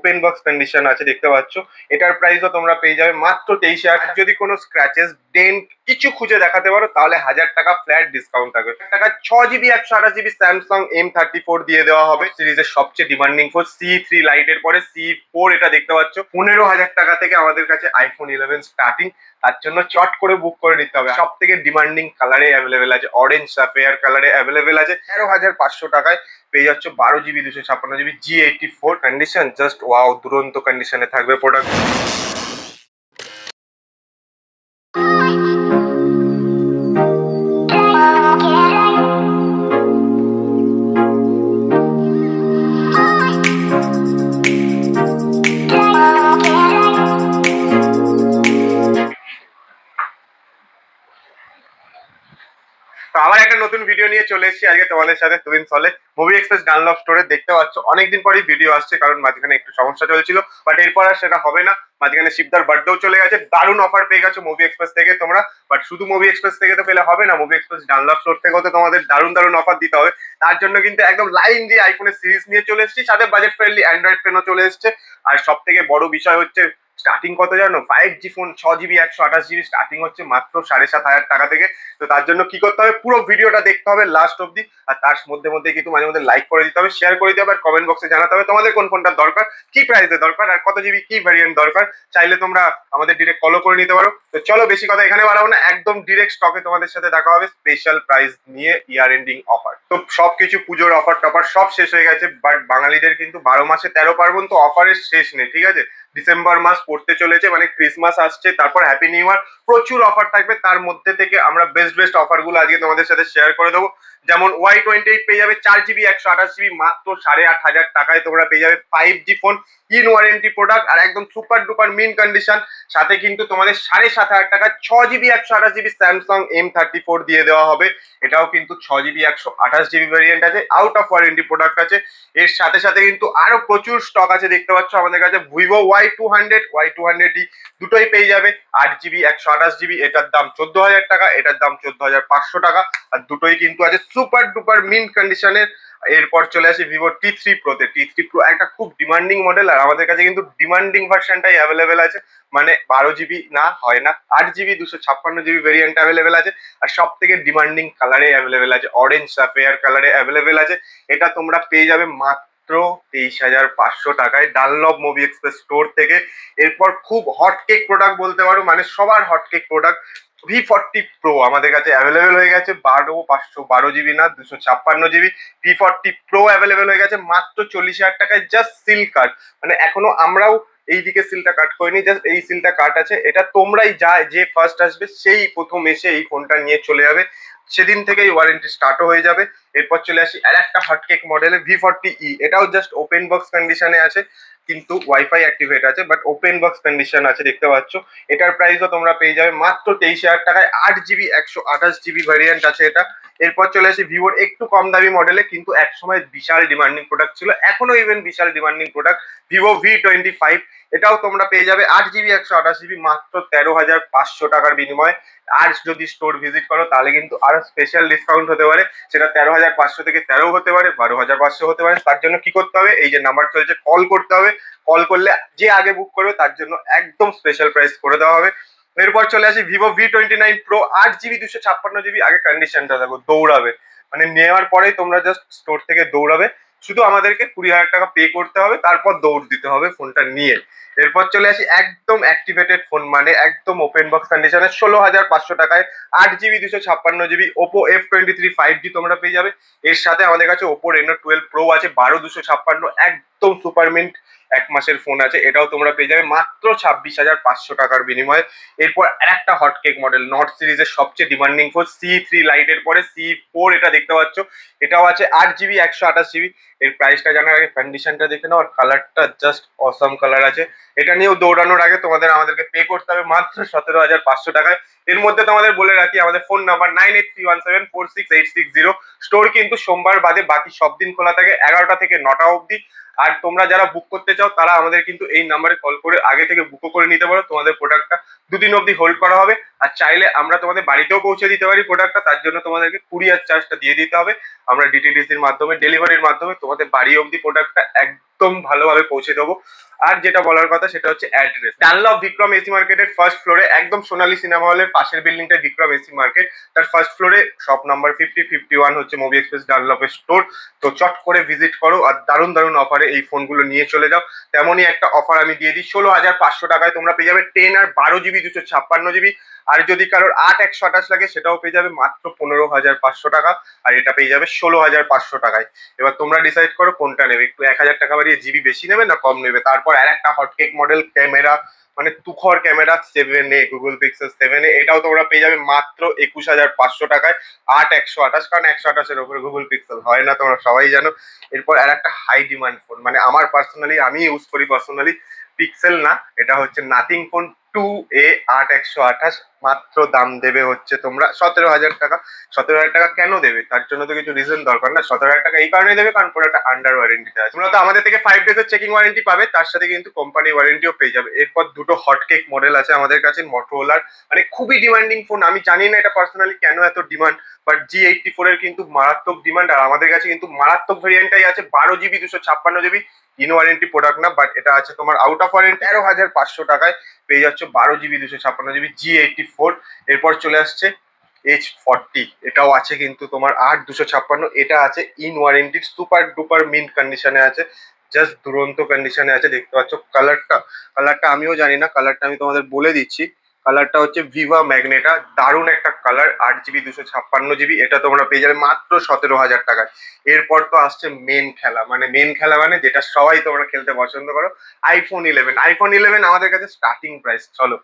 Open box condition আছে দেখতে পাচ্ছ। এটার প্রাইসও তোমরা পেয়ে যাবে মাত্র 23,000। যদি কোনো স্ক্র্যাচেস ডেন্ট কিছু খুঁজে দেখাতে পারো তাহলে 1000 টাকা ফ্ল্যাট ডিসকাউন্ট থাকবে। টাকা 6 জিবি 128 জিবি স্যামসাং M34 দিয়ে দেওয়া হবে। সিরিজের সবচেয়ে ডিমান্ডিং ফোন C3 লাইটের পরে C4 এটা দেখতে পাচ্ছ। 15,000 টাকা থেকে আমাদের কাছে আইফোন 11 স্টার্টিং। তার জন্য চট করে বুক করে নিতে হবে। সব থেকে ডিমান্ডিং কালারে অ্যাভেলেবেল আছে, অরেঞ্জ সাফেয়ার কালারে অ্যাভেলেবেল আছে। 13,500 টাকায় পেয়ে যাচ্ছ 12 GB 256 GB G84 condition. Just wow, দুরন্ত কন্ডিশনে থাকবে প্রোডাক্ট। তো আবার একটা নতুন ভিডিও নিয়ে চলে এসেছি আজকে তোমাদের সাথে টুইন সলে মুভি এক্সপ্রেস ডানলপ স্টোরে। দেখতে পাচ্ছ অনেকদিন পরেই ভিডিও আসছে, কারণ মাঝখানে একটু সমস্যা চলছিল, বাট এরপর আর সেটা হবে না। মাঝখানে শিবদার বার্থডেও চলে গেছে, দারুণ অফার পেয়ে গেছো মুভি এক্সপ্রেস থেকে তোমরা। বাট শুধু মুভি এক্সপ্রেস থেকে তো পেলে হবে না, মুভি এক্সপ্রেস ডানলপ স্টোর থেকেও তো তোমাদের দারুণ দারুণ অফার দিতে হবে। তার জন্য কিন্তু একদম লাইন দিয়ে আইফোনের সিরিজ নিয়ে চলে এসেছি, সাথে বাজেট ফ্রেন্ডলি অ্যান্ড্রয়েড ফোনও চলে এসছে। আর সব থেকে বড় বিষয় হচ্ছে স্টার্টিং কত জানো? 5G phone 6 GB 128 GB starting হচ্ছে মাত্র 7,500 টাকা থেকে। তো তার জন্য কি করতে হবে, পুরো ভিডিওটা দেখতে হবে লাস্ট অব্দি। আর তার মধ্যে মধ্যে কিন্তু মাঝে মধ্যে লাইক করে দিতে হবে, শেয়ার করে দিতে হবে, আর কমেন্ট বক্সে জানাতে হবে তোমাদের কোন ফোনটা দরকার, কি প্রাইসে দরকার, আর কত জিবি কি ভ্যারিয়েন্ট দরকার। চাইলে তোমরা আমাদের ডিরেক্ট কলও করে নিতে পারো। তো চলো বেশি কথা এখানে বাড়াবো না, একদম ডিরেক্ট স্টকে তোমাদের সাথে দেখা হবে স্পেশাল প্রাইস নিয়ে, ইয়ার এন্ডিং অফার। তো সবকিছু পুজোর অফার টফার সব শেষ হয়ে গেছে, বাট বাঙালিদের কিন্তু 12 মাসে 13 পার্বণ, তো অফারের শেষ নেই, ঠিক আছে? ডিসেম্বর মাস পড়তে চলেছে, মানে ক্রিসমাস আসছে, তারপর হ্যাপি নিউ ইয়ার, প্রচুর অফার থাকবে। তার মধ্যে থেকে আমরা বেস্ট অফার গুলো আজকে তোমাদের সাথে শেয়ার করে দেবো। যেমন Y28 পেয়ে যাবে 4 জিবি 128 জিবি মাত্র 8,500 টাকায়। তোমরা পেয়ে যাবে 5G phone, in warranty product, আর একদম সুপার ডুপার মিন কন্ডিশন। সাথে কিন্তু তোমাদের 7,500 টাকা 6 জিবি 128 জিবি স্যামসাং M34 দিয়ে দেওয়া হবে। এটাও কিন্তু 6 জিবি 128 জিবি ভ্যারিয়েন্ট আছে, আউট অফ ওয়ারেন্টি প্রোডাক্ট আছে। এর সাথে সাথে কিন্তু আরো প্রচুর স্টক আছে, দেখতে পাচ্ছ আমাদের কাছে ভিভো Y200 দুটোই পেয়ে যাবে 8 জিবি 128 জিবি। এটার দাম 14,000 টাকা, এটার দাম 14,500 টাকা। আর দুটোই কিন্তু আছে সুপার ডুপার মিন কন্ডিশনের। এরপর চলে আসি ভিভো T3 প্রোতে। T3 প্রো একটা খুব ডিমান্ডিং মডেল, আর আমাদের কাছে কিন্তু ডিমান্ডিং ভার্সনটাই অ্যাভেলেবেল আছে। মানে 12 জিবি না হয় না, 8 জিবি 256 জিবি ভেরিয়েন্ট অ্যাভেলেবেল আছে। আর সব থেকে ডিমান্ডিং কালারে অ্যাভেলেবেল আছে, অরেঞ্জ সাফেয়ার কালারে অ্যাভেলেবেল আছে। এটা তোমরা পেয়ে যাবে মাত্র 23,500 টাকায় ডানলপ মুভি এক্সপ্রেস স্টোর থেকে। এরপর খুব হটকেক প্রোডাক্ট বলতে পারো, মানে সবার হটকেক প্রোডাক্ট V40 Pro আমাদের কাছে অ্যাভেলেবেল হয়ে গেছে। 512 জিবি না, 256 জিবি V40 Pro অ্যাভেলেবেল হয়ে গেছে মাত্র 40,000 টাকায়। জাস্ট সিল কার্ড, মানে এখনো আমরাও এইদিকে সিলটা কাট করিনি, জাস্ট এই সিলটা কাট আছে। এটা তোমরাই যে ফার্স্ট আসবে সেই প্রথম এসে এই ফোনটা নিয়ে চলে যাবে, সেদিন থেকেই ওয়ারেন্টি স্টার্টও হয়ে যাবে। এরপর চলে আসি আর একটা হটকেক মডেলে V40E। এটাও জাস্ট ওপেন বক্স কন্ডিশনে আছে, কিন্তু ওয়াইফাই অ্যাক্টিভেট আছে, বাট ওপেন বক্স কন্ডিশন আছে দেখতে পাচ্ছ। এটার প্রাইসও তোমরা পেয়ে যাবে মাত্র 23,000 টাকায়। 8 জিবি 128 জিবি ভ্যারিয়েন্ট আছে এটা। এরপর চলে আসি ভিভোর একটু কম দামি মডেলে, কিন্তু একসময় বিশাল ডিমান্ডিং প্রোডাক্ট ছিল, এখনো ইভেন বিশাল ডিমান্ডিং প্রোডাক্ট, ভিভো V25। এটাও তোমরা পেয়ে যাবে 8 জিবি 128 জিবি মাত্র 13,500 টাকার বিনিময়ে। আর যদি স্টোর ভিজিট করো তাহলে কিন্তু আরো স্পেশাল ডিসকাউন্ট হতে পারে, সেটা 13,500 থেকে 13 হতে পারে, 12,500 হতে পারে। তার জন্য কি করতে হবে, এই যে নাম্বার চলছে কল করতে হবে। কল করলে যে আগে বুক করবে তার জন্য একদম স্পেশাল প্রাইস করে দেওয়া হবে। এরপর চলে আসি Vivo V29 Pro 8 GB 256 GB. আগে কন্ডিশনটা দেখো, দৌড়াবে, মানে নেওয়ার পরেই তোমরা জাস্ট স্টোর থেকে দৌড়াবে। শুধু আমাদেরকে 20,000 টাকা পে করতে হবে, তারপর দৌড় দিতে হবে ফোনটা নিয়ে। এরপর চলে আসি একদম অ্যাক্টিভেটেড ফোন, মানে একদম ওপেন বক্স কন্ডিশনে 16,500 টাকায় 8 GB 256 GB Oppo F23 5G তোমরা পেয়ে যাবে। এর সাথে আমাদের কাছে ওপো রেনো 12 প্রো আছে 12,256, একদম সুপার মিন্ট 1 মাসের ফোন আছে। এটাও তোমরা পেয়ে যাবে মাত্র 26,500 টাকার বিনিময়ে। এরপর একটা হটকেক মডেল, নর্থ সিরিজের সবচেয়ে ডিমান্ডিং ফোন C3 লাইটের পরে C4 এটা দেখতে পাচ্ছ। এটাও আছে 8 জিবি 128 জিবি। এর প্রাইসটা জানার আগে কন্ডিশনটা দেখে নাও, আর কালারটা জাস্ট অসাম কালার আছে। এটা নিয়েও দৌড়ানোর আগে আমাদেরকে পে করতে হবে মাত্র 17,500 টাকায়। এর মধ্যে তোমাদের বলে রাখি আমাদের ফোন নাম্বার 9831746860। স্টোর কিন্তু সোমবার বাদে বাকি সব দিন খোলা থাকে 11টা থেকে 9টা অবধি। আর তোমরা যারা বুক করতে চাও তারা আমাদের কিন্তু এই নাম্বারে কল করে আগে থেকে বুকও করে নিতে পারো, তোমাদের প্রোডাক্টটা 2 দিন অবধি হোল্ড করা হবে। আর চাইলে আমরা তোমাদের বাড়িতেও পৌঁছে দিতে পারি প্রোডাক্টটা, তার জন্য তোমাদেরকে কুরিয়ার চার্জটা দিয়ে দিতে হবে। আমরা ডিটিডিসির মাধ্যমে, ডেলিভারির মাধ্যমে তোমাদের বাড়ি অবধি প্রোডাক্টটা একদম ভালোভাবে পৌঁছে দেবো। আর যেটা বলার কথা সেটা হচ্ছে অ্যাড্রেস, ডানলপ বিক্রম এসি মার্কেটের ফার্স্ট ফ্লোরে, একদম সোনালী সিনেমা হলের পাশের বিল্ডিংটা বিক্রম এসি মার্কেট, তার ফার্স্ট ফ্লোরে শপ নাম্বার 5051 হচ্ছে মুভি এক্সপ্রেস ডানলপের স্টোর। তো চট করে ভিজিট করো আর দারুণ দারুণ অফারে এই ফোনগুলো নিয়ে চলে যাও। তেমনই একটা অফার আমি দিয়ে দিই, 16,500 টাকায় তোমরা পেয়ে যাবে 10 আর 12 GB 256 GB। আর যদি কারোর 8/128 লাগে সেটাও পেয়ে যাবে মাত্র 15,500 টাকা, আর এটা পেয়ে যাবে 16,500 টাকায়। এবার তোমরা ডিসাইড করো কোনটা নেবে, একটু 1,000 টাকা বাড়িয়ে জিবি বেশি নেবে না কম নেবে। তারপর আর একটা হটকেক মডেল ক্যামেরা, মানে তুখর camera 7A, Google pixel 7A, এটাও তোমরা পেয়ে যাবে মাত্র 21,500 টাকায়। 8/128, কারণ 128-এর উপরে গুগল পিক্সেল হয় না, তোমরা সবাই জানো। এরপর আর একটা হাই ডিমান্ড ফোন, মানে আমার পার্সোনালি, আমি ইউজ করি পার্সোনালি, পিক্সেল না, এটা হচ্ছে নাথিং ফোন 2A 8/128, মাত্র দাম দেবে হচ্ছে তোমরা 17,000 টাকা। 17,000 টাকা কেন দেবে, তার জন্য তো কিছু রিজন দরকার না। 17,000 টাকা এই কারণে দেবে কারণ পুরো একটা আন্ডার ওয়ারেন্টিতে আছে। তোমরা তো আমাদের থেকে 5 ডেজের চেকিং ওয়ারেন্টি পাবে, তার সাথে কিন্তু কোম্পানি ওয়ারেন্টিও পেয়ে যাবে। এরপর দুটো হটকেক মডেল আছে আমাদের কাছে মটোরোলার, মানে খুবই ডিমান্ডিং ফোন। আমি জানি না এটা পার্সোনালি কেন এত ডিমান্ড, বাট G84 এর কিন্তু মারাত্মক ডিমান্ড। আর আমাদের কাছে কিন্তু মারাত্মক ভেরিয়েন্টটাই আছে 12 GB 256 GB, in warranty product না, বাট এটা আছে তোমার আউট অফ ওয়ারেন্টি 13,500 টাকায় পেয়ে যাচ্ছে 12 GB 256 GB G84। এরপর চলে আসছে H40, এটাও আছে কিন্তু তোমার 8/256, এটা আছে in warranty, super duper mint কন্ডিশনে আছে, জাস্ট দুরন্ত কন্ডিশনে আছে। দেখতে পাচ্ছ কালারটা আমিও জানি না, কালারটা আমি তোমাদের বলে দিচ্ছি। কালারটা হচ্ছে ভিভা ম্যাগনেটা, দারুণ একটা কালার, 8 GB 256 GB, এটা তোমরা পেয়ে যাবে মাত্র 17,000 টাকায়। এরপর তো আসছে মেন খেলা, মানে যেটা সবাই তোমরা খেলতে পছন্দ করো, আইফোন 11 আমাদের কাছে স্টার্টিং প্রাইস, চলো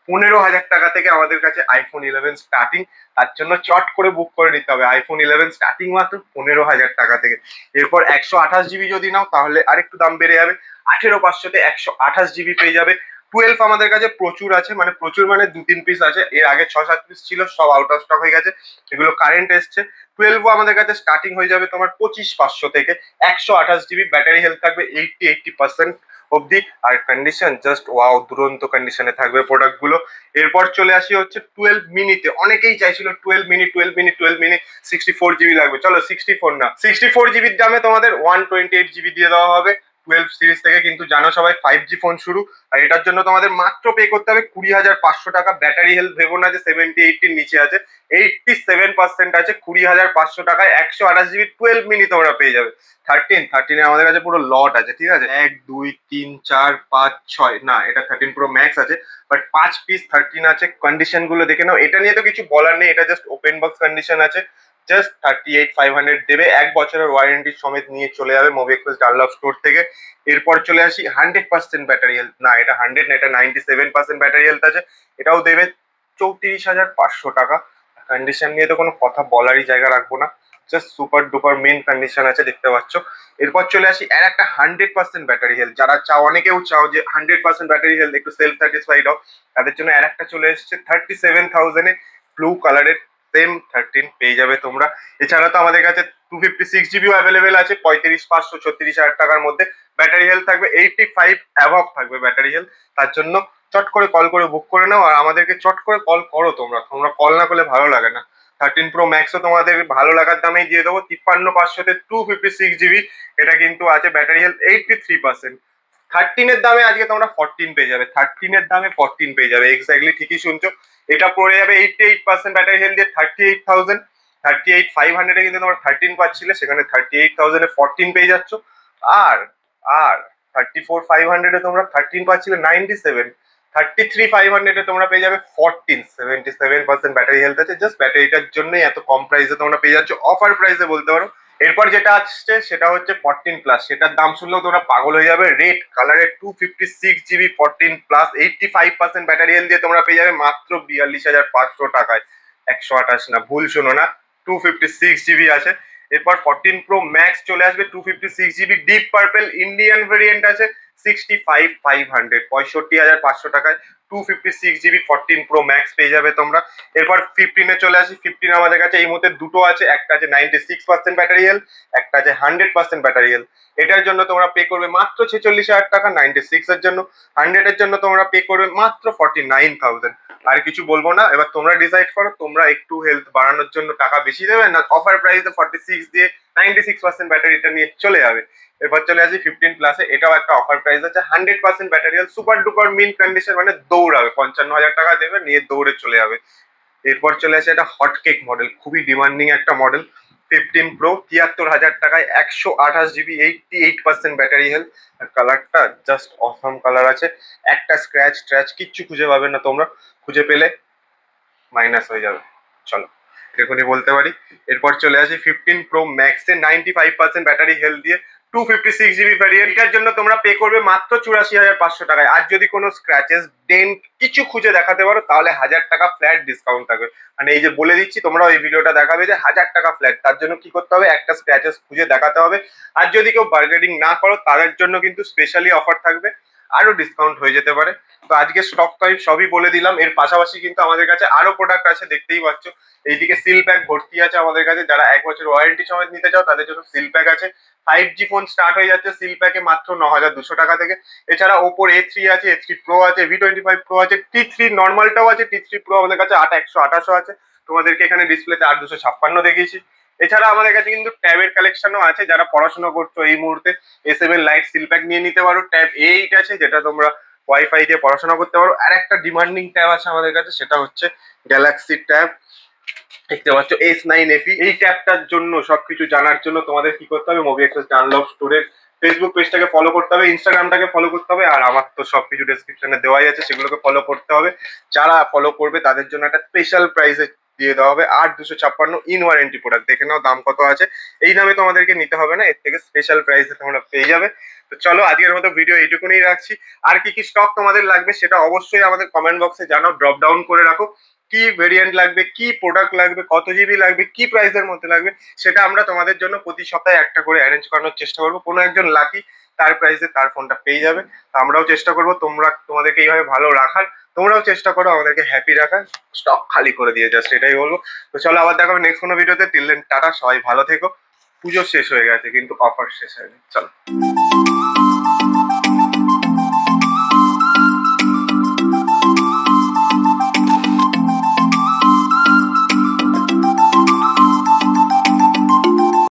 15,000 টাকা থেকে আমাদের কাছে iPhone 11 স্টার্টিং। তার জন্য চট করে বুক করে নিতে হবে, iPhone 11 স্টার্টিং মাত্র 15,000 টাকা থেকে। এরপর 128 GB যদি নাও তাহলে আরেকটু দাম বেড়ে যাবে, 18,500-তে 128 GB পেয়ে যাবে। 12 আমাদের কাছে প্রচুর আছে, মানে প্রচুর মানে 2-3 পিস আছে, এর আগে 6-7 পিস ছিল, সব আউট অফ স্টক হয়ে গেছে, এগুলো কারেন্ট এসছে। 12 আমাদের কাছে স্টার্টিং হয়ে যাবে তোমার 25,500 থেকে। 128 GB, ব্যাটারি হেলথ থাকবে 80% অবধি, আর কন্ডিশন জাস্ট ওয়াও, দুরন্ত কন্ডিশনে থাকবে প্রোডাক্ট গুলো। এরপর চলে আসি হচ্ছে 12 মিনিতে, অনেকেই চাইছিল 12 মিনি 64 GB লাগবে, চলো 64 না, 64 GB দামে তোমাদের 128 GB দিয়ে দেওয়া হবে 12 সিরিজ থেকে। কিন্তু জানো সবাই 5G ফোন শুরু, আর এটার জন্য তোমাদের মাত্র পে করতে হবে 20,500 টাকা। ব্যাটারি হেলথ ভেবো না যে 70-80 নিচে আছে, 87% আছে। 20,500 টাকায় 128 GB 12 মিনি তোমরা পেয়ে যাবে। 13 আমাদের কাছে পুরো লট আছে, ঠিক আছে, 1 2 3 4 5 6, না এটা 13 প্রো ম্যাক্স আছে, বাট 5 পিস 13 আছে। কন্ডিশন গুলো দেখে নাও, এটা নিয়ে তো কিছু বলার নেই, এটা জাস্ট ওপেন বক্স কন্ডিশন আছে। জাস্ট 38,500 দেবে, 1 বছরের ওয়ারেন্টি সমেত নিয়ে চলে যাবে মুভি এক্সপ্রেস ডানলপ স্টোর থেকে। এরপর চলে আসি 100% ব্যাটারি হেলথ, না এটা 100 না, এটা 97% ব্যাটারি হেলথ আছে, এটাও দেবে 34,500 টাকা। কন্ডিশন নিয়ে তো কোনো কথা বলারই জায়গা রাখবো না, just super duper main condition আছে, দেখতে পাচ্ছ। এরপর চলে আসি আর একটা 100% ব্যাটারি হেলথ, যারা চাও, অনেকেও চাও যে 100% ব্যাটারি হেলথ, একটু সেলফ স্যাটিসফাইড হও, তাদের জন্য আর একটা চলে এসছে 37,000-এ ব্লু কালারের সেম 13 পেয়ে যাবে তোমরা। এছাড়া তো আমাদের কাছে 256 GB অ্যাভেলেবেল আছে 35,500 36,000 টাকার মধ্যে। ব্যাটারি হেলথ থাকবে 85 অ্যাভাব থাকবে ব্যাটারি হেলথ। তার জন্য চট করে কল করে বুক করে নাও, আর আমাদেরকে চট করে কল করো, তোমরা কল না করলে ভালো লাগে না। 13 প্রো ম্যাক্সও তোমাদের ভালো লাগার দামেই দিয়ে দেবো 53,500-তে 256 GB, এটা কিন্তু আছে ব্যাটারি হেলথ 83%। 13-এর দামে আজকে তোমরা 14 পেয়ে যাবে, 13-এর দামে 14 পেয়ে যাবে, এক্স্যাক্টলি ঠিকই শুনছো। এটা পড়ে যাবে 88% ব্যাটারি হেলথ দিয়ে 38,000। 38,500-এ কিন্তু তোমরা 13 পাচ্ছিলে, সেখানে 38,000-এ 14 পেয়ে যাচ্ছ। আর আর 34,500-এ তোমরা 13 পাচ্ছিলে 97, 33,500-এ তোমরা পেয়ে যাবে 14, 77% ব্যাটারি হেলথ আছে। জাস্ট ব্যাটারিটার জন্যই এত কম প্রাইসে তোমরা পেয়ে যাচ্ছ, অফার প্রাইসে বলতে পারো। এরপর যেটা আসছে সেটা হচ্ছে 14 প্লাস, সেটার দাম শুনলেও তোমরা পাগল হয়ে যাবে। রেড কালারের 256 GB 14 প্লাস 85% ব্যাটারি হেলথ দিয়ে তোমরা পেয়ে যাবে মাত্র 42,500 টাকায়। 128 না, ভুল শোনো না, 256 GB আছে। এরপর 14 প্রো ম্যাক্স চলে আসবে 256 GB deep purple Indian variant আছে 65,500, 65,500 টাকায় 256 GB 14 প্রো ম্যাক্স পেয়ে যাবে তোমরা। এরপর 15-এ চলে আসি। 15 আমাদের কাছে এই মুহূর্তে দুটো আছে, একটা আছে 96% ব্যাটারি হেলথ, একটা আছে 100% ব্যাটারি হেলথ। এটার জন্য তোমরা পে করবে মাত্র 46,000 টাকা 96 এর জন্য। 100 এর জন্য তোমরা পে করবে মাত্র 49,000। আর কিছু বলবো না, এবার তোমরা ডিসাইড করো তোমরা একটু হেলথ বাড়ানোর জন্য টাকা বেশি দেবে না অফার প্রাইসে 46 দিয়ে 96% ব্যাটারিটা নিয়ে চলে যাবে। এরপর চলে আসি 15 প্লাসে, এটাও একটা অফার প্রাইস আছে, 100% ব্যাটারিয়াল সুপার ডুপার মিন কন্ডিশন, মানে দৌড়াবে, 55,000 টাকা দেবে নিয়ে দৌড়ে চলে যাবে। এরপর চলে আসে একটা হটকেক মডেল, খুবই ডিমান্ডিং একটা মডেল, 15 প্রো, 73,000 টাকায়, 128 জিবি, 88% ব্যাটারি হেলথ। আর কালারটা জাস্ট অসম কালার আছে, একটা স্ক্র্যাচ ট্র্যাচ কিচ্ছু খুঁজে পাবে না তোমরা, খুঁজে পেলে মাইনাস হয়ে যাবে। চলো এখনই বলতে পারি। এরপর চলে আসি 15 প্রো ম্যাক্সে, 95% ব্যাটারি হেলথ দিয়ে 256 জিবি ভ্যারিয়েন্ট। এটার জন্য তোমরা পে করবে মাত্র 84,500 টাকায়। আর যদি কোনো স্ক্র্যাচেস ডেন্ট কিছু খুঁজে দেখাতে পারো তাহলে 1,000 টাকা ফ্ল্যাট ডিসকাউন্ট থাকবে। মানে এই যে বলে দিচ্ছি, তোমরা এই ভিডিওটা দেখাবে যে 1,000 টাকা ফ্ল্যাট, তার জন্য কি করতে হবে, একটা স্ক্র্যাচেস খুঁজে দেখাতে হবে। আর যদি কেউ বার্গেনিং না করো তাদের জন্য কিন্তু স্পেশালি অফার থাকবে, আরো ডিসকাউন্ট হয়ে যেতে পারে। তো আজকে স্টক টাইপ সবই বলে দিলাম। এর পাশাপাশি কিন্তু আমাদের কাছে আরো প্রোডাক্ট আছে, দেখতেই পাচ্ছ। এইদিকে সিল প্যাক ভর্তি আছে আমাদের কাছে, যারা 1 বছর ওয়ারেন্টি সমেত নিতে চাও তাদের জন্য সিল প্যাক আছে। 5G ফোন স্টার্ট হয়ে যাচ্ছে সিল প্যাকে মাত্র 9,200 টাকা থেকে। এছাড়া ওপোর A3 আছে, A3 প্রো আছে, V25 প্রো আছে, T3 নর্মালটাও আছে, T3 প্রো আমাদের কাছে 8,128 আছে। তোমাদেরকে এখানে ডিসপ্লেতে 8,256 দেখিয়েছি। এছাড়া আমাদের কাছে কিন্তু ট্যাবের কালেকশনও আছে, যারা পড়াশোনা করছো এই মুহূর্তে A7 লাইট সিল প্যাক নিয়ে নিতে পারো। ট্যাব A8 আছে, যেটা তোমরা ওয়াইফাই দিয়ে পড়াশোনা করতে পারো। আর একটা ডিমান্ডিং ট্যাব আছে আমাদের কাছে, সেটা হচ্ছে গ্যালাক্সি ট্যাব, দেখতে পাচ্ছ S9 FE। এই ট্যাবটার জন্য সবকিছু জানার জন্য তোমাদের কি করতে হবে, মুভি এক্সপ্রেস ডানলভ স্টোরের ফেসবুক পেজটাকে ফলো করতে হবে, ইনস্টাগ্রামটাকে ফলো করতে হবে, আর আমার তো সবকিছু ডেসক্রিপশনে দেওয়াই আছে, সেগুলোকে ফলো করতে হবে। যারা ফলো করবে তাদের জন্য একটা স্পেশাল প্রাইসে দিয়ে দেওয়া হবে 8,256 ইন ওয়ারেন্টি প্রোডাক্ট। দেখে নাও দাম কত আছে, এই দামে তোমাদেরকে নিতে হবে না, এর থেকে স্পেশাল প্রাইসে তোমরা পেয়ে যাবে। তো চলো আজকের মতো ভিডিও এইটুকুনি রাখছি। আর কি কি স্টক তোমাদের লাগবে সেটা অবশ্যই আমাদের কমেন্ট বক্সে জানাও, ড্রপ ডাউন করে রাখো। কি ভেরিয়েন্ট লাগবে, কি প্রোডাক্ট লাগবে, কত জিবি লাগবে, কি প্রাইসের মধ্যে লাগবে, সেটা আমরা তোমাদের জন্য প্রতি সপ্তাহে একটা করে অ্যারেঞ্জ করানোর চেষ্টা করবো। কোনো একজন লাকি তার প্রাইসে তার ফোনটা পেয়ে যাবে। আমরাও চেষ্টা করবো তোমাদেরকে এইভাবে ভালো রাখার, তোমরাও চেষ্টা করো আমাদেরকে হ্যাপি রাখার, স্টক খালি করে দিয়ে যাচ্ছে, এটাই বলবো। তো চলো আবার দেখাবে নেক্সট কোনো ভিডিওতে। টিল দেন টাটা, সবাই ভালো থেকো। পুজো শেষ হয়ে গেছে কিন্তু অফার শেষ হয়নি। চলো।